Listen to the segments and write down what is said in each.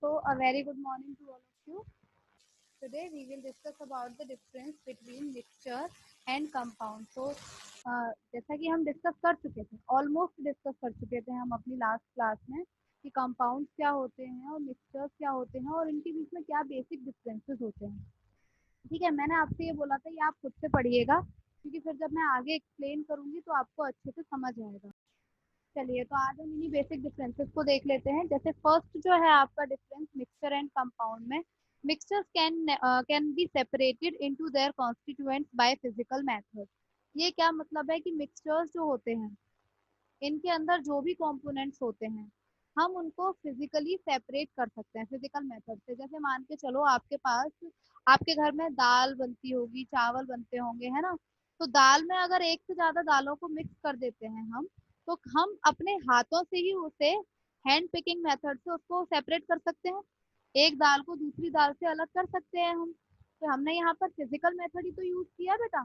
So a very good morning to all of you. Today we will discuss about the difference between mixture and compound. So जैसा कि हम discuss कर चुके थे, almost discuss कर चुके थे हम अपनी लास्ट क्लास में कि कंपाउंड्स क्या होते हैं और मिक्सचर्स क्या होते हैं और इनके बीच में क्या बेसिक डिफरेंसेस होते हैं। ठीक है, मैंने आपसे ये बोला था ये आप खुद से पढ़िएगा क्योंकि फिर जब मैं आगे एक्सप्लेन करूंगी तो आपको अच्छे से समझ आएगा। चलिए तो आज हम इन्हीं बेसिक डिफरेंसेस को देख लेते हैं। जैसे फर्स्ट जो है आपका डिफरेंस मिक्सचर एंड कंपाउंड में, mixtures can be separated into their constituents by physical method. ये क्या मतलब है कि मिक्सचर्स जो होते हैं इनके अंदर जो भी कंपोनेंट्स होते हैं हम उनको फिजिकली सेपरेट कर सकते हैं फिजिकल मेथड से। जैसे मान के चलो आपके पास आपके घर में दाल बनती होगी, चावल बनते होंगे, है ना। तो दाल में अगर एक से ज्यादा दालों को मिक्स कर देते हैं हम, तो हम अपने हाथों से ही उसे हैंड पिकिंग मेथड से उसको सेपरेट कर सकते हैं। एक दाल को दूसरी दाल से अलग कर सकते हैं हम। तो हमने यहाँ पर फिजिकल मेथड ही तो यूज किया बेटा।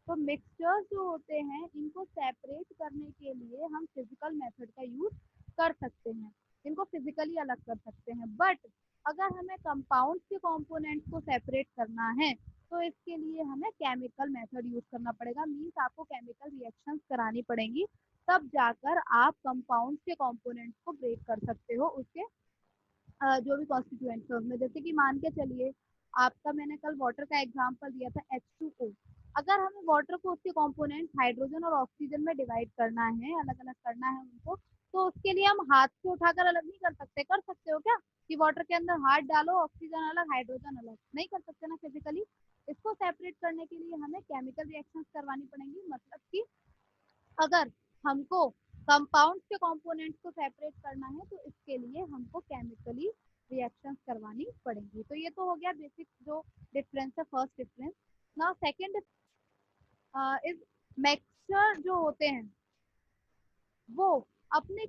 तो मिक्सचर्स जो होते हैं इनको सेपरेट करने के लिए हम फिजिकल मेथड का यूज कर सकते हैं, इनको फिजिकली अलग कर सकते हैं। बट अगर हमें कंपाउंड्स के कंपोनेंट्स को सेपरेट करना है तो इसके लिए हमें केमिकल मेथड यूज करना पड़ेगा। मींस आपको केमिकल रिएक्शंस करानी पड़ेंगी, तब जाकर आप कंपाउंड्स के कंपोनेंट्स को ब्रेक कर सकते हो उसके जो भी कॉन्स्टिट्यूएंट्स है उसमें। जैसे कि मान के चलिए आपका मैंने कल वाटर का एग्जांपल दिया था H2O। अगर हमें वाटर को उसके कंपोनेंट्स हाइड्रोजन और ऑक्सीजन में डिवाइड करना है, अलग अलग करना है उनको, तो उसके लिए हम हाथ से उठाकर अलग नहीं कर सकते। कर सकते हो क्या कि वाटर के अंदर हाथ डालो, ऑक्सीजन अलग हाइड्रोजन अलग? नहीं कर सकते ना फिजिकली। इसको सेपरेट करने के लिए हमें केमिकल रिएक्शंस करवानी पड़ेंगी। मतलब कि अगर हमको कंपाउंड्स के कंपोनेंट्स को सेपरेट करना है तो इसके लिए हमको केमिकली रिएक्शंस करवानी पड़ेंगी। तो ये तो हो गया बेसिक जो डिफरेंस है, first difference. Now second is mixture जो होते हैं वो अपने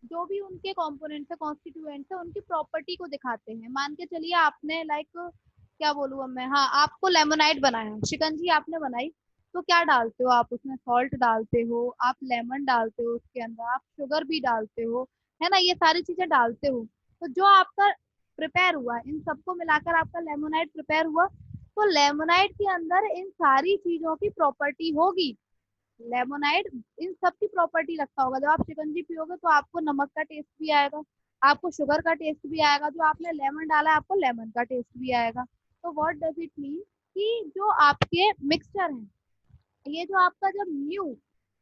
जो भी उनके कंपोनेंट्स है, कॉन्स्टिट्यूएंट्स है, उनकी प्रॉपर्टी को दिखाते हैं। मान के चलिए आपने लाइक क्या बोलूँ अब मैं, हाँ आपको लेमोनाइड बनाया, शिकंजी आपने बनाई, तो क्या डालते हो आप उसमें? सॉल्ट डालते हो, आप लेमन डालते हो, उसके अंदर आप शुगर भी डालते हो, है ना, ये सारी चीजें डालते हो। तो जो आपका प्रिपेयर हुआ, इन सबको मिलाकर आपका लेमोनाइड प्रिपेयर हुआ। तो लेमोनाइड के अंदर इन सारी चीजों की प्रॉपर्टी होगी। लेमोनाइड इन सब की प्रॉपर्टी रखता होगा। जब आप शिकंजी पियोगे तो आपको नमक का टेस्ट भी आएगा, आपको शुगर का टेस्ट भी आएगा, जो आपने लेमन डाला है आपको लेमन का टेस्ट भी आएगा। तो व्हाट डज इट मीन कि जो आपके मिक्सचर हैं, ये जो आपका जब न्यू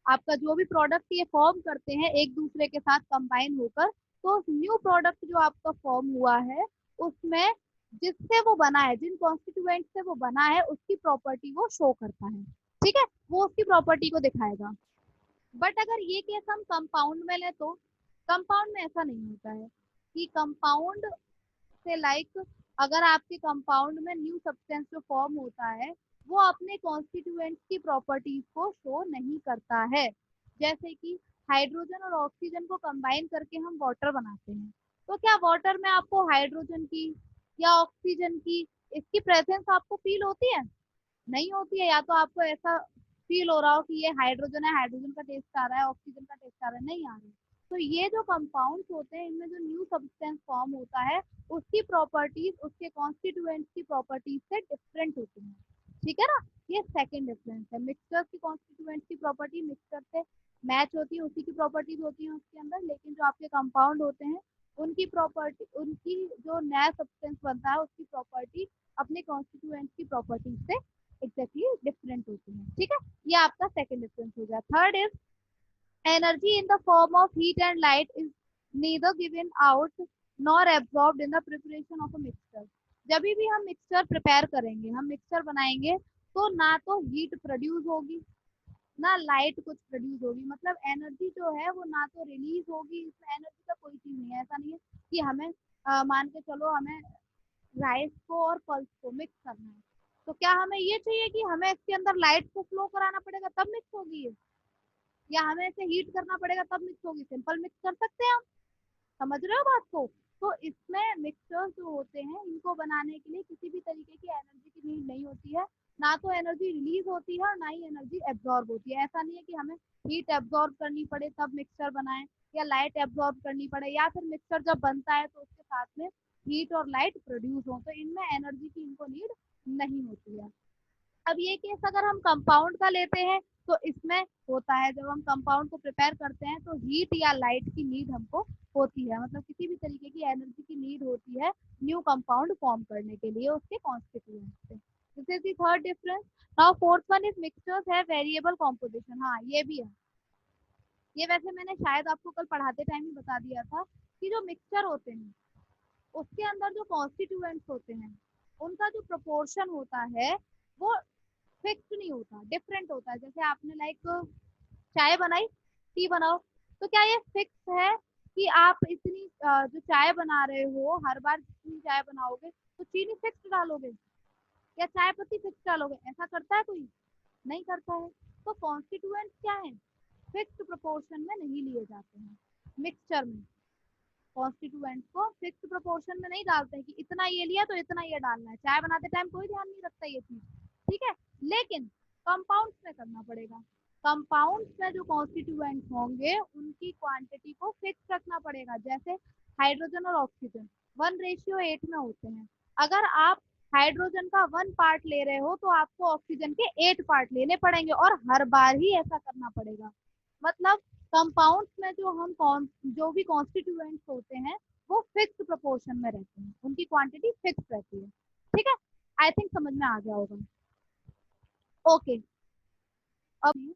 आपका जो भी प्रोडक्ट ये फॉर्म करते हैं एक दूसरे के साथ कंबाइन होकर, तो उस न्यू प्रोडक्ट जो आपका फॉर्म हुआ है उसमें जिससे वो बना है, जिन कॉन्स्टिट्यूएंट से वो बना है, उसकी प्रॉपर्टी वो शो करता है। ठीक है, वो उसकी प्रॉपर्टी को दिखाएगा। बट अगर ये केस हम कंपाउंड में लें तो कंपाउंड में ऐसा नहीं होता है कि कंपाउंड से लाइक अगर आपके कंपाउंड में न्यू सब्सटेंस जो फॉर्म होता है वो अपने कॉन्स्टिट्यूएंट्स की प्रॉपर्टीज को शो नहीं करता है। जैसे कि हाइड्रोजन और ऑक्सीजन को कंबाइन करके हम वाटर बनाते हैं, तो क्या वाटर में आपको हाइड्रोजन की या ऑक्सीजन की इसकी प्रेजेंस आपको फील होती है? नहीं होती है। या तो आपको ऐसा फील हो रहा हो कि ये हाइड्रोजन है, हाइड्रोजन का टेस्ट आ रहा है, ऑक्सीजन का टेस्ट आ रहा है, नहीं आ रहा है। तो ये जो कंपाउंड्स होते हैं इनमें जो न्यू सब्सटेंस फॉर्म होता है उसकी प्रॉपर्टीज उसके कॉन्स्टिट्यूएंट्स की प्रॉपर्टीज से डिफरेंट होती है। ठीक है ना, ये सेकंड डिफरेंस है। मिक्सचर की कॉन्स्टिट्यूएंट्स की प्रॉपर्टी मिक्सचर से मैच होती है, उसी की प्रॉपर्टीज होती है उसके अंदर। लेकिन जो आपके कंपाउंड होते हैं उनकी प्रॉपर्टी, उनकी जो नया सब्सटेंस बनता है उसकी प्रॉपर्टी अपने कॉन्स्टिट्यूएंट्स की प्रॉपर्टी से एग्जैक्टली डिफरेंट होती है। ठीक है, ये आपका सेकंड डिफरेंस हो गया। Third is energy in the form of heat and light is neither given out nor absorbed in the preparation of a mixture। जब भी हम मिक्सचर प्रिपेयर करेंगे, हम मिक्सचर बनाएंगे, तो ना तो हीट प्रोड्यूस होगी ना लाइट कुछ प्रोड्यूस होगी। मतलब एनर्जी जो है वो ना तो रिलीज होगी, इसमें एनर्जी का कोई चीज नहीं है। ऐसा नहीं है कि हमें मान के चलो हमें राइस को और पल्स को मिक्स करना है, तो क्या हमें ये चाहिए कि हमें इसके अंदर लाइट को फ्लो कराना पड़ेगा तब मिक्स होगी ये, या हमें इसे हीट करना पड़ेगा तब मिक्स होगी? सिंपल मिक्स कर सकते हैं हम। समझ रहे हो बात को? तो इसमें मिक्सचर्स जो होते हैं इनको बनाने के लिए किसी भी तरीके की एनर्जी की नीड नहीं होती है। ना तो एनर्जी रिलीज होती है और ना ही एनर्जी एब्जॉर्ब होती है। ऐसा नहीं है कि हमें हीट एब्जॉर्ब करनी पड़े तब मिक्सचर बनाएं, या लाइट एब्जॉर्ब करनी पड़े, या फिर मिक्सचर जब बनता है तो उसके साथ में हीट और लाइट प्रोड्यूस हो, तो इनमें एनर्जी की इनको नीड नहीं होती है। अब ये केस अगर हम कंपाउंड का लेते हैं तो इसमें होता है, जब हम कंपाउंड को प्रिपेयर करते हैं तो हीट या लाइट की नीड हमको होती है, मतलब किसी भी तरीके की एनर्जी की नीड होती है न्यू कंपाउंड फॉर्म करने के लिए उसके कॉन्स्टिट्यूएंट से। This is the third difference. Now fourth one is mixtures है वेरिएबल कॉम्पोजिशन। हाँ ये भी है, ये वैसे मैंने शायद आपको कल पढ़ाते टाइम ही बता दिया था कि जो मिक्सचर होते हैं उसके अंदर जो कॉन्स्टिट्यूएंट्स होते हैं उनका जो प्रोपोर्शन होता है वो फिक्स नहीं होता, डिफरेंट होता है। जैसे आपने लाइक चाय बनाई, टी बनाओ, तो क्या ये फिक्स है कि आप इतनी जो चाय बना रहे हो हर बार जितनी चाय बनाओगे तो चीनी फिक्स डालोगे या चाय पत्ती फिक्स डालोगे? ऐसा करता है कोई? नहीं करता है। तो कॉन्स्टिट्यूएंट्स क्या है, फिक्स्ड प्रोपोर्शन में नहीं लिए जाते हैं। मिक्सचर में कॉन्स्टिट्यूएंट्स को फिक्स्ड प्रोपोर्शन में नहीं डालते हैं कि इतना ये लिया तो इतना ये डालना है। चाय बनाते टाइम कोई ध्यान नहीं रखता ये चीज, ठीक है। लेकिन कंपाउंड्स में करना पड़ेगा। कंपाउंड्स में जो कॉन्स्टिट्यूएंट्स होंगे उनकी क्वांटिटी को फिक्स रखना पड़ेगा। जैसे हाइड्रोजन और ऑक्सीजन 1:8 में होते हैं। अगर आप हाइड्रोजन का 1 पार्ट ले रहे हो तो आपको ऑक्सीजन के 8 पार्ट लेने पड़ेंगे और हर बार ही ऐसा करना पड़ेगा। मतलब कंपाउंड्स में जो भी कॉन्स्टिट्यूएंट्स होते हैं वो फिक्स प्रोपोर्शन में रहते हैं, उनकी क्वांटिटी फिक्स रहती है, ठीक है। आई थिंक समझ में आ गया होगा। ओके, अब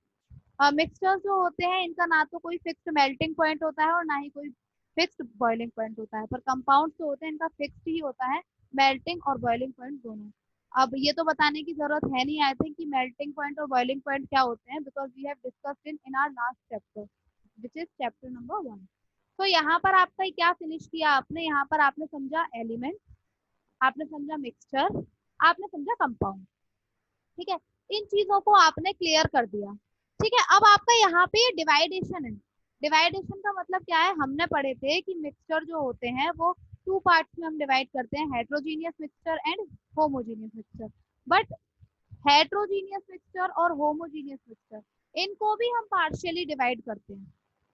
मिक्सचर्स जो होते हैं इनका ना तो कोई फिक्स्ड मेल्टिंग पॉइंट होता है और ना ही कोई फिक्स्ड बॉइलिंग पॉइंट होता है, पर कंपाउंड्स जो होते हैं इनका फिक्स्ड ही होता है, मेल्टिंग और बॉइलिंग पॉइंट दोनों। अब ये तो बताने की जरूरत है नहीं आई थिंक कि मेल्टिंग पॉइंट और बॉइलिंग पॉइंट क्या होते हैं, because we have discussed in our last chapter which is chapter number 1। तो यहाँ पर आपका क्या फिनिश किया आपने, यहाँ पर आपने समझा एलिमेंट, आपने समझा मिक्सचर, आपने समझा कंपाउंड, ठीक है। इन चीजों को आपने क्लियर कर दिया, ठीक है। अब आपका यहाँ पे डिवाइडेशन है। डिवाइडेशन का मतलब क्या है, हमने पढ़े थे कि मिक्सचर जो होते हैं वो 2 पार्ट्स में हम डिवाइड करते हैं, heterogeneous mixture and homogeneous mixture. But heterogeneous mixture और होमोजीनियस मिक्सचर इनको भी हम पार्शियली डिवाइड करते हैं,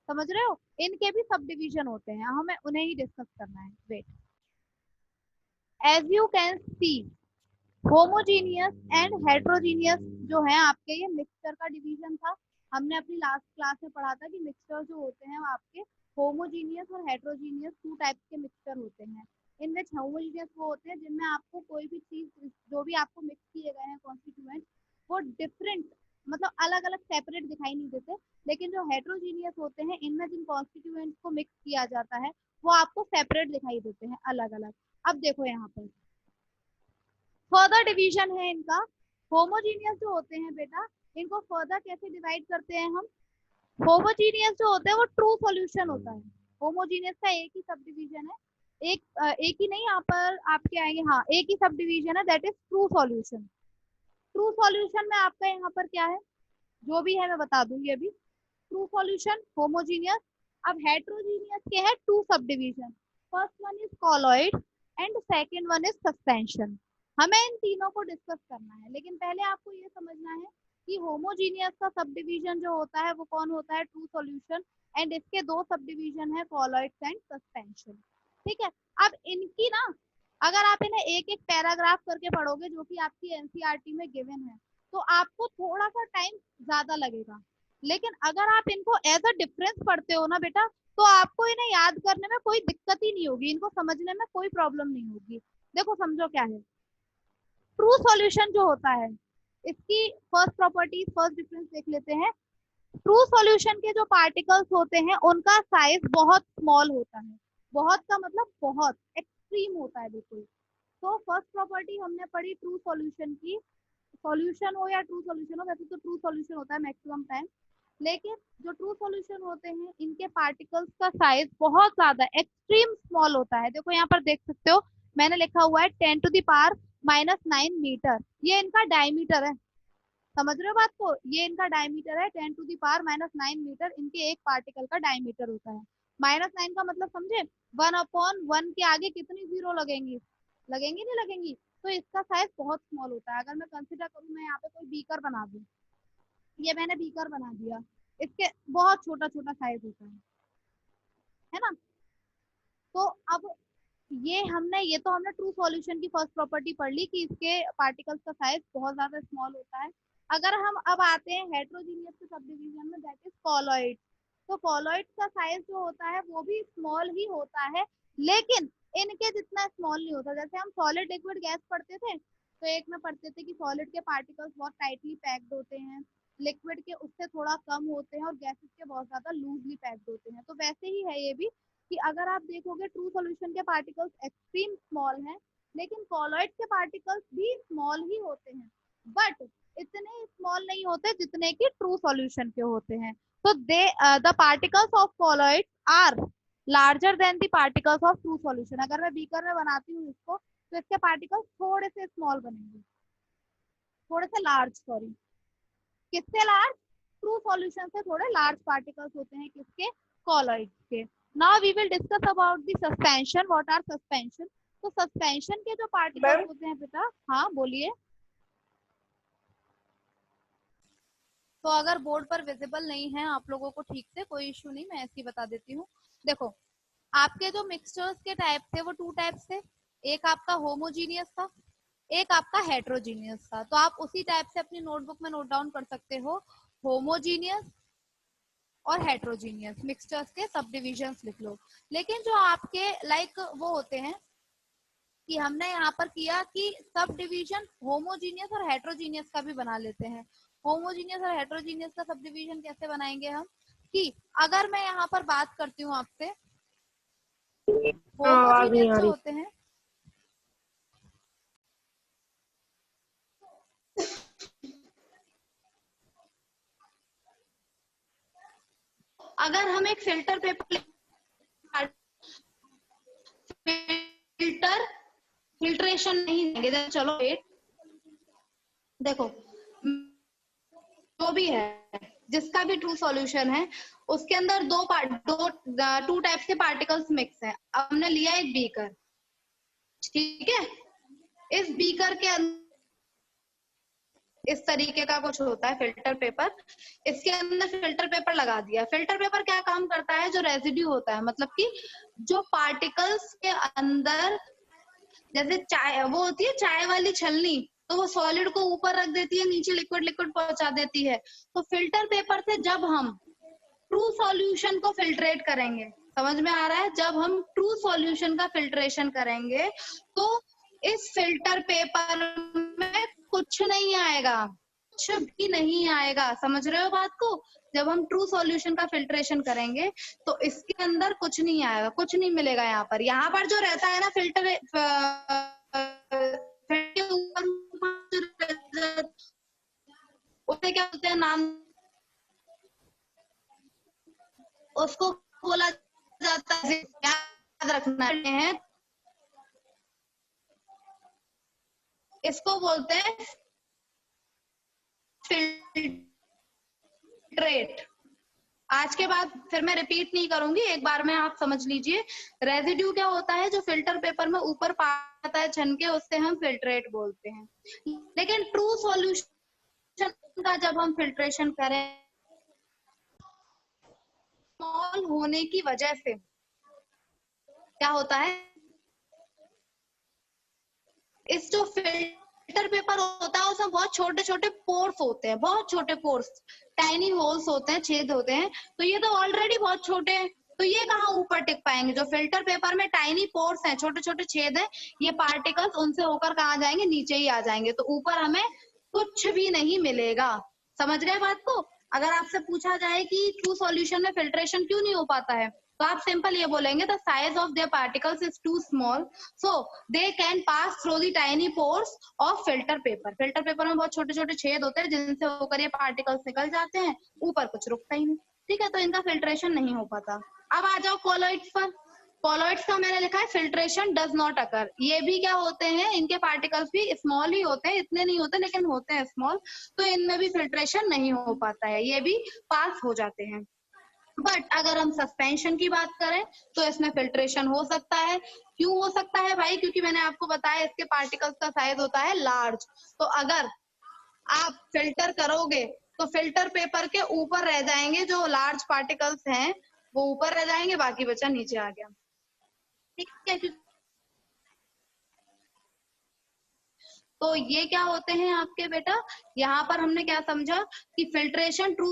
समझ रहे हो। इनके भी सब डिवीजन होते हैं, हमें उन्हें ही डिस्कस करना है। Wait, as you can see homogeneous and heterogeneous जो है आपके, ये मिक्सचर का डिवीजन था। हमने अपनी लास्ट क्लास में पढ़ा था कि मिक्सचर जो होते हैं वो आपके होमोजीनियस और हेट्रोजीनियस 2 टाइप्स के मिक्सचर होते हैं। इन विच होमोजीनियस वो होते हैं जिनमें आपको कोई भी चीज जो भी आपको मिक्स किए गए हैं कॉन्स्टिट्यूएंट वो डिफरेंट, मतलब अलग अलग सेपरेट दिखाई नहीं देते। लेकिन जो हेट्रोजीनियस होते हैं इनमें जिन कॉन्स्टिट्यूएंट्स को मिक्स किया जाता है वो आपको सेपरेट दिखाई देते हैं, अलग अलग। अब देखो यहाँ पर फर्दर डिवीजन है इनका। होमोजीनियस जो होते हैं बेटा, इनको फर्दर कैसे डिवाइड करते हैं हम। होमोजीनियस जो होते हैं वो ट्रू सॉल्यूशन होता है। होमोजीनियस का एक ही सब डिवीजन है, एक ही नहीं, यहाँ पर आपके आएंगे, हाँ एक ही सब डिवीजन है, that is true solution. True solution में आपका यहाँ पर क्या है, जो भी है मैं बता दूंगी अभी। True solution homogeneous. अब हेट्रोजीनियस के है 2 sub division, first one is colloid and second one is suspension. हमें इन तीनों को डिस्कस करना है, लेकिन पहले आपको ये समझना है कि होमोजीनियस का सब डिवीजन जो होता है वो कौन होता है, ट्रू सॉल्यूशन। एंड इसके 2 सब डिवीजन है, कॉलॉइड्स एंड सस्पेंशन, ठीक है। अब इनकी ना अगर आप इन्हें एक एक पैराग्राफ करके पढ़ोगे जो कि आपकी एनसीईआरटी में गिवन है तो आपको थोड़ा सा टाइम ज्यादा लगेगा। लेकिन अगर आप इनको एज अ डिफरेंस पढ़ते हो ना बेटा तो आपको इन्हें याद करने में कोई दिक्कत ही नहीं होगी, इनको समझने में कोई प्रॉब्लम नहीं होगी। देखो समझो क्या है ट्रू सॉल्यूशन जो होता है, इसकी फर्स्ट प्रॉपर्टी फर्स्ट डिफरेंस देख लेते हैं। ट्रू सॉल्यूशन के जो पार्टिकल्स होते हैं उनका साइज बहुत स्मॉल होता है, बहुत का मतलब बहुत एक्सट्रीम होता है बिल्कुल। तो फर्स्ट प्रॉपर्टी हमने पढ़ी ट्रू सॉल्यूशन की, सॉल्यूशन हो या ट्रू सॉल्यूशन हो, वैसे तो ट्रू सॉल्यूशन होता है मैक्सिमम टाइम, लेकिन जो ट्रू सॉल्यूशन होते हैं इनके पार्टिकल्स का साइज बहुत ज्यादा एक्सट्रीम स्मॉल होता है। देखो यहाँ पर देख सकते हो मैंने लिखा हुआ है 10⁻⁻⁹ ये इनका डायमीटर है, समझ रहे हो बात को, ये इनका डायमीटर है 10⁻⁹ इनके एक पार्टिकल का डायमीटर होता है। -9 का मतलब समझे, 1/1 के आगे कितनी जीरो लगेंगी, लगेंगी नहीं लगेंगी। तो इसका साइज बहुत स्मॉल होता है। अगर मैं कंसिडर करूँ मैं यहाँ पे कोई बीकर बना दूं, ये मैंने बीकर बना दिया, इसके बहुत छोटा छोटा साइज होता है ना। तो अब ये तो हमने ट्रू सॉल्यूशन की फर्स्ट प्रॉपर्टी पढ़ ली कि इसके पार्टिकल्स का साइज बहुत ज्यादा स्मॉल होता है। अगर हम अब आते हैं हेट्रोजीनियस के सब डिवीजन में, दैट इज कॉलॉइड। तो कॉलॉइड का साइज जो होता है वो भी स्मॉल ही होता है, लेकिन इनके जितना स्मॉल नहीं होता। जैसे हम सॉलिड लिक्विड गैस पढ़ते थे, तो एक में पढ़ते थे कि सॉलिड के पार्टिकल्स बहुत टाइटली पैक्ड होते हैं, लिक्विड के उससे थोड़ा कम होते हैं, और गैसेस के बहुत ज्यादा लूजली पैक्ड होते हैं। तो वैसे ही है ये भी, कि अगर आप देखोगे ट्रू सॉल्यूशन के पार्टिकल्स एक्सट्रीम स्मॉल हैं, लेकिन कॉलॉइड के पार्टिकल्स भी स्मॉल ही होते हैं, बट इतने स्मॉल नहीं होते जितने कि ट्रू सॉल्यूशन के होते हैं। तो they the particles of colloid are larger than the particles of true solution. अगर मैं बीकर में बनाती हूँ इसको, तो इसके पार्टिकल्स थोड़े से स्मॉल बनेंगे, थोड़े से लार्ज, सॉरी। किससे लार्ज? ट्रू सॉल्यूशन से थोड़े लार्ज पार्टिकल्स होते हैं किसके? कॉलॉइड के। Now we will discuss about the suspension. What are suspension? तो सस्पेंशन के जो पार्टिकल्स होते हैं बेटा, हाँ बोलिए। तो अगर बोर्ड पर विजिबल नहीं है आप लोगों को ठीक से, कोई इश्यू नहीं, मैं ऐसे ही बता देती हूँ। देखो, आपके जो मिक्सचर्स के टाइप थे वो टू टाइप्स थे। एक आपका होमोजीनियस था, एक आपका हेट्रोजीनियस था। तो आप उसी टाइप से अपनी नोटबुक में नोट डाउन कर सकते हो, होमोजीनियस और हेट्रोजीनियस मिक्सचर्स के सब डिविजन्स लिख लो। लेकिन जो आपके लाइक वो होते हैं कि हमने यहाँ पर किया कि सब डिवीजन होमोजीनियस और हेट्रोजीनियस का भी बना लेते हैं। होमोजीनियस और हेट्रोजीनियस का सब डिवीजन कैसे बनाएंगे हम, कि अगर मैं यहाँ पर बात करती हूँ आपसे, होमोजीनियस जो होते हैं, अगर हम एक फिल्टर पेपर, फिल्ट्रेशन नहीं देंगे, चलो वेट, देखो जो भी है, जिसका भी ट्रू सॉल्यूशन है, उसके अंदर टू टाइप्स के पार्टिकल्स मिक्स है। अब हमने लिया एक बीकर, ठीक है। इस बीकर के अंदर इस तरीके का कुछ होता है फिल्टर पेपर, इसके अंदर फिल्टर पेपर लगा दिया। फिल्टर पेपर क्या काम करता है, जो रेजिड्यू होता है, मतलब कि जो पार्टिकल्स के अंदर, जैसे चाय वो होती है चाय वाली छलनी, तो वो सॉलिड को ऊपर रख देती है, नीचे लिक्विड लिक्विड पहुंचा देती है। तो फिल्टर पेपर से जब हम ट्रू सॉल्यूशन को फिल्ट्रेट करेंगे, समझ में आ रहा है, जब हम ट्रू सॉल्यूशन का फिल्ट्रेशन करेंगे तो इस फिल्टर पेपर में कुछ नहीं आएगा, कुछ भी नहीं आएगा। समझ रहे हो बात को? जब हम ट्रू सॉल्यूशन का फिल्ट्रेशन करेंगे तो इसके अंदर कुछ नहीं आएगा, कुछ नहीं मिलेगा। यहाँ पर जो रहता है ना फिल्टर के ऊपर उसे क्या बोलते हैं नाम, उसको बोला जाता है, याद रखना है, इसको बोलते हैं फिल्ट्रेट। आज के बाद फिर मैं रिपीट नहीं करूंगी, एक बार में आप समझ लीजिए। रेजिड्यू क्या होता है, जो फिल्टर पेपर में ऊपर पाता है छन के, उससे हम फिल्ट्रेट बोलते हैं। लेकिन ट्रू सॉल्यूशन का जब हम फिल्ट्रेशन करें, स्मॉल होने की वजह से क्या होता है, इस जो फिल्टर पेपर होता है उसमें बहुत छोटे छोटे पोर्स होते हैं, बहुत छोटे पोर्स, टाइनी होल्स होते हैं, छेद होते हैं। तो ये तो ऑलरेडी बहुत छोटे हैं, तो ये कहाँ ऊपर टिक पाएंगे? जो फिल्टर पेपर में टाइनी पोर्स हैं, छोटे छोटे छेद हैं, ये पार्टिकल्स उनसे होकर कहाँ जाएंगे? नीचे ही आ जाएंगे। तो ऊपर हमें कुछ भी नहीं मिलेगा। समझ रहे बात को? अगर आपसे पूछा जाए कि ट्रू सॉल्यूशन में फिल्ट्रेशन क्यों नहीं हो पाता है, तो आप सिंपल ये बोलेंगे, the size of their particles is too small so they can pass through the tiny pores of filter paper. Filter paper में बहुत छोटे छोटे छेद होते हैं जिनसे होकर ये पार्टिकल्स निकल जाते हैं, ऊपर कुछ रुकता ही नहीं, ठीक है। तो इनका फिल्ट्रेशन नहीं हो पाता। अब आ जाओ कॉलॉइड्स पर। कॉलॉइड्स का मैंने लिखा है फिल्ट्रेशन डज नॉट अकर। ये भी क्या होते हैं, इनके पार्टिकल्स भी स्मॉल ही होते हैं, इतने नहीं होते लेकिन होते हैं स्मॉल, तो इनमें भी फिल्ट्रेशन नहीं हो पाता है, ये भी पास हो जाते हैं। बट अगर हम सस्पेंशन की बात करें तो इसमें फिल्ट्रेशन हो सकता है। क्यों हो सकता है भाई? क्योंकि मैंने आपको बताया इसके पार्टिकल्स का साइज होता है लार्ज। तो अगर आप फिल्टर करोगे तो फिल्टर पेपर के ऊपर रह जाएंगे, जो लार्ज पार्टिकल्स हैं वो ऊपर रह जाएंगे, बाकी बचा नीचे आ गया, ठीक है। तो ये क्या होते हैं आपके बेटा, यहाँ पर हमने क्या समझा कि फिल्ट्रेशन ट्रू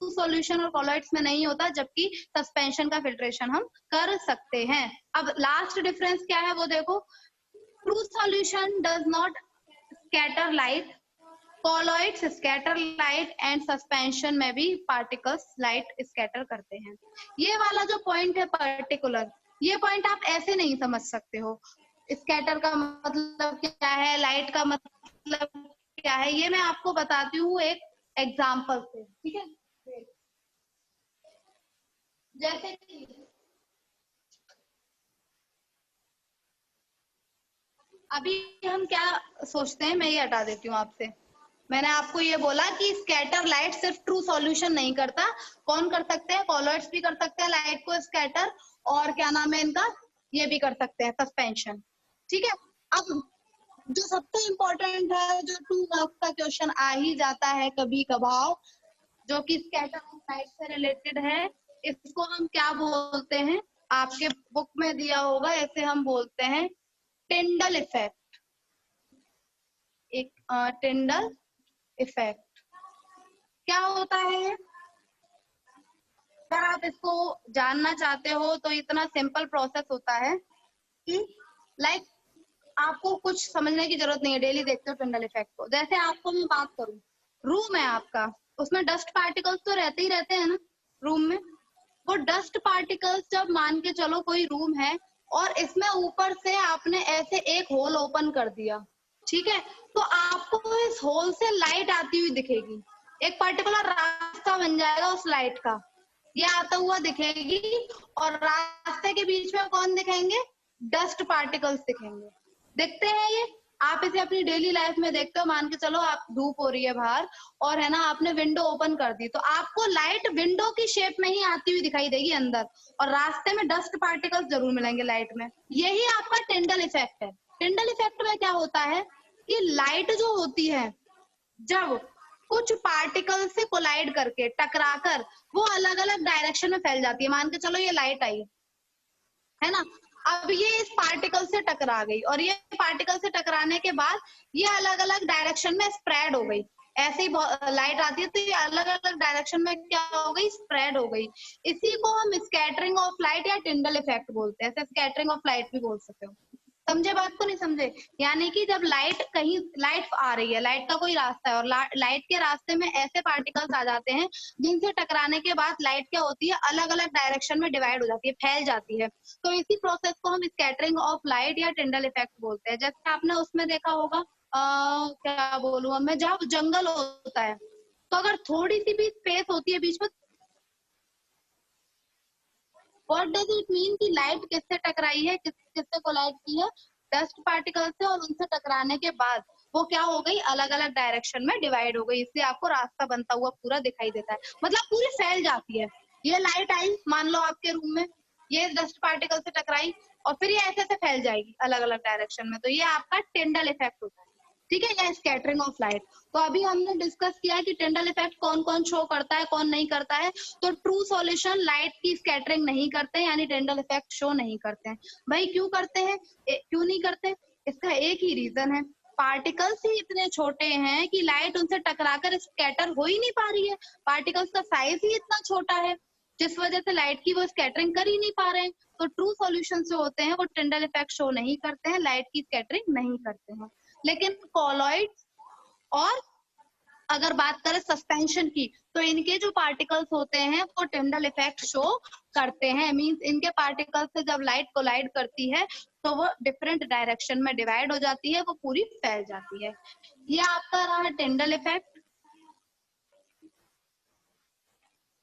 सॉल्यूशन और कॉलॉइड्स में नहीं होता, जबकि सस्पेंशन का फिल्ट्रेशन हम कर सकते हैं। अब लास्ट डिफरेंस क्या है वो देखो, true solution does not scatter light, colloids scatter light and suspension में भी पार्टिकल्स लाइट स्कैटर करते हैं। ये वाला जो पॉइंट है पर्टिकुलर, ये पॉइंट आप ऐसे नहीं समझ सकते हो। स्कैटर का मतलब क्या है, लाइट का मतलब क्या है, ये मैं आपको बताती हूँ एक एग्जाम्पल से, ठीक है। जैसे कि अभी हम क्या सोचते हैं, मैं ये हटा देती हूँ आपसे। मैंने आपको ये बोला कि स्कैटर लाइट सिर्फ ट्रू सॉल्यूशन नहीं करता, कौन कर सकते हैं, कॉलॉइड्स भी कर सकते हैं लाइट को स्कैटर, और क्या नाम है इनका, ये भी कर सकते हैं सस्पेंशन, ठीक है। अब जो सबसे इम्पोर्टेंट है, जो 2 मार्क्स का क्वेश्चन आ ही जाता है कभी कभार, जो कि स्कैटर ऑफ लाइट से रिलेटेड है, इसको हम क्या बोलते हैं, आपके बुक में दिया होगा, ऐसे हम बोलते हैं टिंडल इफेक्ट। एक टिंडल इफेक्ट क्या होता है, अगर आप इसको जानना चाहते हो तो इतना सिंपल प्रोसेस होता है कि लाइक आपको कुछ समझने की जरूरत नहीं है, डेली देखते हो टिंडल इफेक्ट को। जैसे आपको मैं बात करूं, रूम है आपका, उसमें डस्ट पार्टिकल्स तो रहते ही रहते हैं ना रूम में। वो डस्ट पार्टिकल्स, जब मान के चलो कोई रूम है और इसमें ऊपर से आपने ऐसे एक होल ओपन कर दिया, ठीक है, तो आपको इस होल से लाइट आती हुई दिखेगी, एक पर्टिकुलर रास्ता बन जाएगा उस लाइट का, ये आता हुआ दिखेगी, और रास्ते के बीच में कौन दिखेंगे, डस्ट पार्टिकल्स दिखेंगे। दिखते हैं ये, आप इसे अपनी डेली लाइफ में देखते हो, मान के चलो आप धूप हो रही है बाहर और है ना, आपने विंडो ओपन कर दी, तो आपको लाइट विंडो की शेप में ही आती हुई दिखाई देगी अंदर, और रास्ते में डस्ट पार्टिकल्स जरूर मिलेंगे लाइट में। यही आपका टिंडल इफेक्ट है। टिंडल इफेक्ट में क्या होता है कि लाइट जो होती है, जब कुछ पार्टिकल से कोलाइड करके टकराकर वो अलग अलग डायरेक्शन में फैल जाती है, मान के चलो ये लाइट आई है ना, अब ये इस पार्टिकल से टकरा गई, और ये पार्टिकल से टकराने के बाद ये अलग अलग डायरेक्शन में स्प्रेड हो गई। ऐसे ही लाइट आती है तो ये अलग अलग डायरेक्शन में क्या हो गई, स्प्रेड हो गई। इसी को हम स्कैटरिंग ऑफ लाइट या टिंडल इफेक्ट बोलते हैं, ऐसे स्कैटरिंग ऑफ लाइट भी बोल सकते हो। समझे बात को, नहीं समझे? यानी कि जब लाइट कहीं, लाइट आ रही है, लाइट का कोई रास्ता है और लाइट के रास्ते में ऐसे पार्टिकल्स आ जाते हैं जिनसे टकराने के बाद लाइट क्या होती है, अलग अलग डायरेक्शन में डिवाइड हो जाती है, फैल जाती है। तो इसी प्रोसेस को हम स्कैटरिंग ऑफ लाइट या टिंडल इफेक्ट बोलते हैं। जैसे आपने उसमें देखा होगा, क्या बोलूं मैं, जब जंगल होता है तो अगर थोड़ी सी भी स्पेस होती है बीच में, व्हाट डज इट मीन कि लाइट किससे टकराई है, किससे कोलाइड की है, डस्ट पार्टिकल से, और उनसे टकराने के बाद वो क्या हो गई, अलग अलग डायरेक्शन में डिवाइड हो गई, इसलिए आपको रास्ता बनता हुआ पूरा दिखाई देता है, मतलब पूरी फैल जाती है। ये लाइट आई मान लो आपके रूम में, ये डस्ट पार्टिकल से टकराई और फिर ये ऐसे से फैल जाएगी अलग अलग डायरेक्शन में, तो ये आपका टिंडल इफेक्ट होता है, ठीक है, या स्कैटरिंग ऑफ लाइट। तो अभी हमने डिस्कस किया कि टिंडल इफेक्ट कौन कौन शो करता है, कौन नहीं करता है। तो ट्रू सॉल्यूशन लाइट की स्कैटरिंग नहीं करते, यानी टिंडल इफेक्ट शो नहीं करते हैं। भाई क्यों करते हैं, क्यों नहीं करते, इसका एक ही रीजन है, पार्टिकल्स ही इतने छोटे हैं कि लाइट उनसे टकराकर स्कैटर हो ही नहीं पा रही है, पार्टिकल्स का साइज ही इतना छोटा है, जिस वजह से लाइट की वो स्कैटरिंग कर ही नहीं पा रहे हैं। तो ट्रू सॉल्यूशन जो होते हैं वो टिंडल इफेक्ट शो नहीं करते हैं, लाइट की स्कैटरिंग नहीं करते हैं। लेकिन कॉलॉइड्स, और अगर बात करें सस्पेंशन की, तो इनके जो पार्टिकल्स होते हैं वो टिंडल इफेक्ट शो करते हैं। मींस इनके पार्टिकल्स से जब लाइट कोलाइड करती है तो वो डिफरेंट डायरेक्शन में डिवाइड हो जाती है, वो पूरी फैल जाती है। ये आपका रहा टिंडल इफेक्ट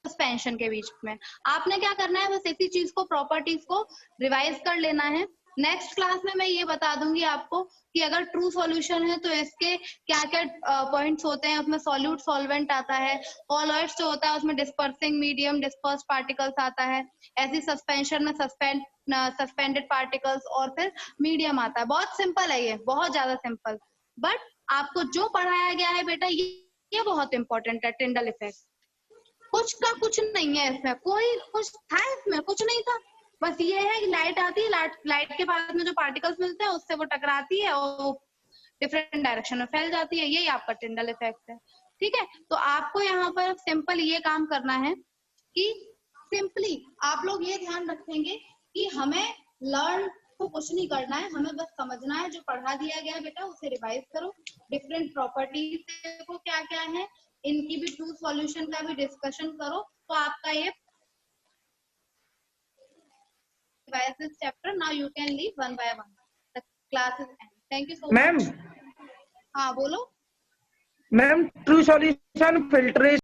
सस्पेंशन के बीच में। आपने क्या करना है, बस इसी चीज को, प्रॉपर्टीज को रिवाइज कर लेना है। नेक्स्ट क्लास में मैं ये बता दूंगी आपको कि अगर ट्रू सॉल्यूशन है तो इसके क्या क्या पॉइंट्स होते हैं, उसमें सॉल्यूट सॉल्वेंट आता है, कॉलॉइड्स जो होता है उसमें डिस्पर्सिंग मीडियम, डिस्पर्स पार्टिकल्स आता है, ऐसी सस्पेंशन में सस्पेंडेड पार्टिकल्स, और फिर मीडियम आता है। बहुत सिंपल है ये, बहुत ज्यादा सिंपल, बट आपको जो पढ़ाया गया है बेटा ये बहुत इंपॉर्टेंट है। टिंडल इफेक्ट कुछ का कुछ नहीं है इसमें, कोई कुछ था इसमें, कुछ नहीं था, बस ये है कि लाइट आती है, लाइट के बाद में जो पार्टिकल्स मिलते हैं उससे वो टकराती है और डिफरेंट डायरेक्शन में फैल जाती है, यही आपका टिंडल इफेक्ट है। ठीक है, तो आपको यहाँ पर सिंपल ये काम करना है कि सिंपली आप लोग ये ध्यान रखेंगे कि हमें लर्न तो कुछ नहीं करना है, हमें बस समझना है, जो पढ़ा दिया गया है बेटा उसे रिवाइज करो, डिफरेंट प्रॉपर्टीज देखो क्या क्या है, इनकी भी ट्रू सॉल्यूशन का भी डिस्कशन करो, तो आपका ये this chapter. Now you can leave one by one. The class is end. Thank you so ma'am much. हाँ बोलो। Ma'am true solution filtration